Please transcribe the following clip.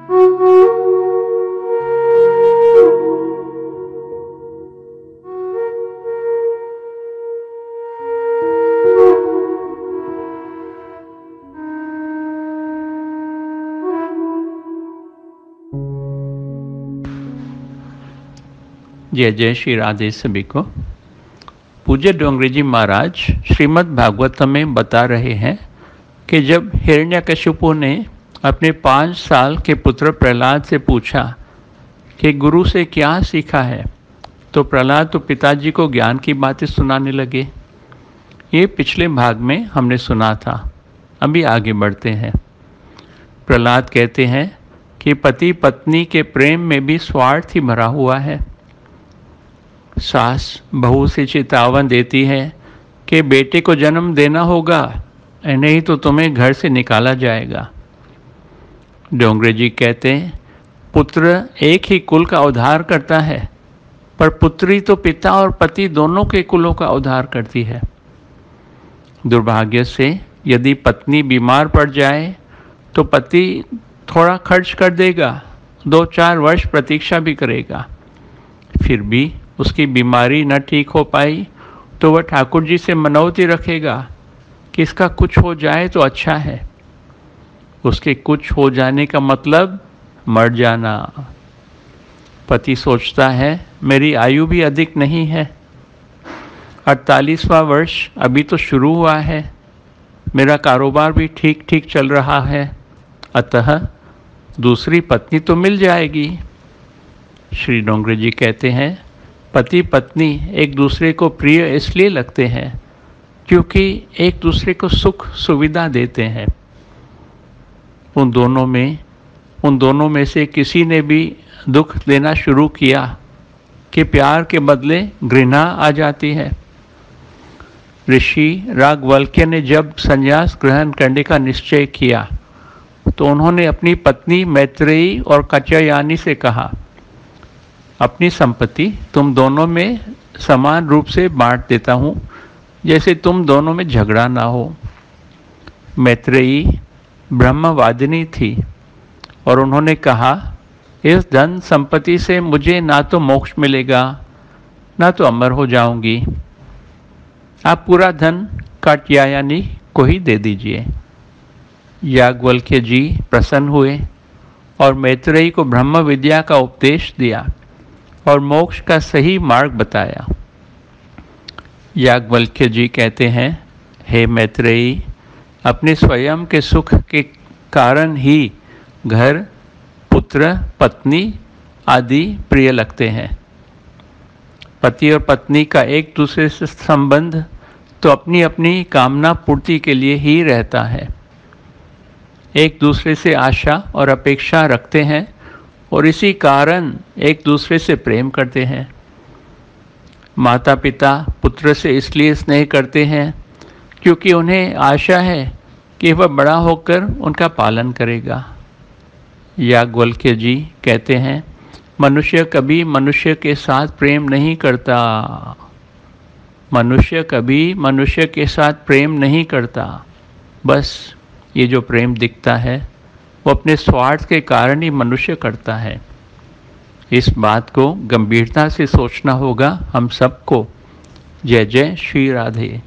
जय जय श्री राधे सभी को। पूज्य डोंगरी जी महाराज श्रीमद् भागवतम में बता रहे हैं कि जब हिरण्यकशिपु ने अपने 5 साल के पुत्र प्रहलाद से पूछा कि गुरु से क्या सीखा है, तो प्रहलाद तो पिताजी को ज्ञान की बातें सुनाने लगे। ये पिछले भाग में हमने सुना था। अभी आगे बढ़ते हैं। प्रहलाद कहते हैं कि पति पत्नी के प्रेम में भी स्वार्थ ही भरा हुआ है। सास बहू से चेतावन देती है कि बेटे को जन्म देना होगा, नहीं तो तुम्हें घर से निकाला जाएगा। डोंगरे जी कहते हैं पुत्र एक ही कुल का उद्धार करता है, पर पुत्री तो पिता और पति दोनों के कुलों का उद्धार करती है। दुर्भाग्य से यदि पत्नी बीमार पड़ जाए तो पति थोड़ा खर्च कर देगा, 2-4 वर्ष प्रतीक्षा भी करेगा। फिर भी उसकी बीमारी न ठीक हो पाई तो वह ठाकुर जी से मनौती रखेगा कि इसका कुछ हो जाए तो अच्छा है। उसके कुछ हो जाने का मतलब मर जाना। पति सोचता है मेरी आयु भी अधिक नहीं है, 48वां वर्ष अभी तो शुरू हुआ है, मेरा कारोबार भी ठीक ठीक चल रहा है, अतः दूसरी पत्नी तो मिल जाएगी। श्री डोंगरे जी कहते हैं पति पत्नी एक दूसरे को प्रिय इसलिए लगते हैं क्योंकि एक दूसरे को सुख सुविधा देते हैं। उन दोनों में से किसी ने भी दुख देना शुरू किया कि प्यार के बदले घृणा आ जाती है। ऋषि याज्ञवल्क्य ने जब संन्यास ग्रहण करने का निश्चय किया तो उन्होंने अपनी पत्नी मैत्रेयी और कात्यायनी से कहा, अपनी संपत्ति तुम दोनों में समान रूप से बांट देता हूँ, जैसे तुम दोनों में झगड़ा ना हो। मैत्रेयी ब्रह्मवादिनी थी और उन्होंने कहा, इस धन संपत्ति से मुझे ना तो मोक्ष मिलेगा ना तो अमर हो जाऊंगी, आप पूरा धन कात्यायनी को ही दे दीजिए। याज्ञवल्क्य जी प्रसन्न हुए और मैत्रेयी को ब्रह्म विद्या का उपदेश दिया और मोक्ष का सही मार्ग बताया। याज्ञवल्क्य जी कहते हैं, हे मैत्रेयी, अपने स्वयं के सुख के कारण ही घर, पुत्र, पत्नी आदि प्रिय लगते हैं। पति और पत्नी का एक दूसरे से संबंध तो अपनी अपनी कामना पूर्ति के लिए ही रहता है। एक दूसरे से आशा और अपेक्षा रखते हैं और इसी कारण एक दूसरे से प्रेम करते हैं। माता पिता पुत्र से इसलिए स्नेह करते हैं क्योंकि उन्हें आशा है कि वह बड़ा होकर उनका पालन करेगा। याज्ञवल्क्य जी कहते हैं, मनुष्य कभी मनुष्य के साथ प्रेम नहीं करता। मनुष्य कभी मनुष्य के साथ प्रेम नहीं करता। बस ये जो प्रेम दिखता है वो अपने स्वार्थ के कारण ही मनुष्य करता है। इस बात को गंभीरता से सोचना होगा हम सबको। जय जय श्री राधे।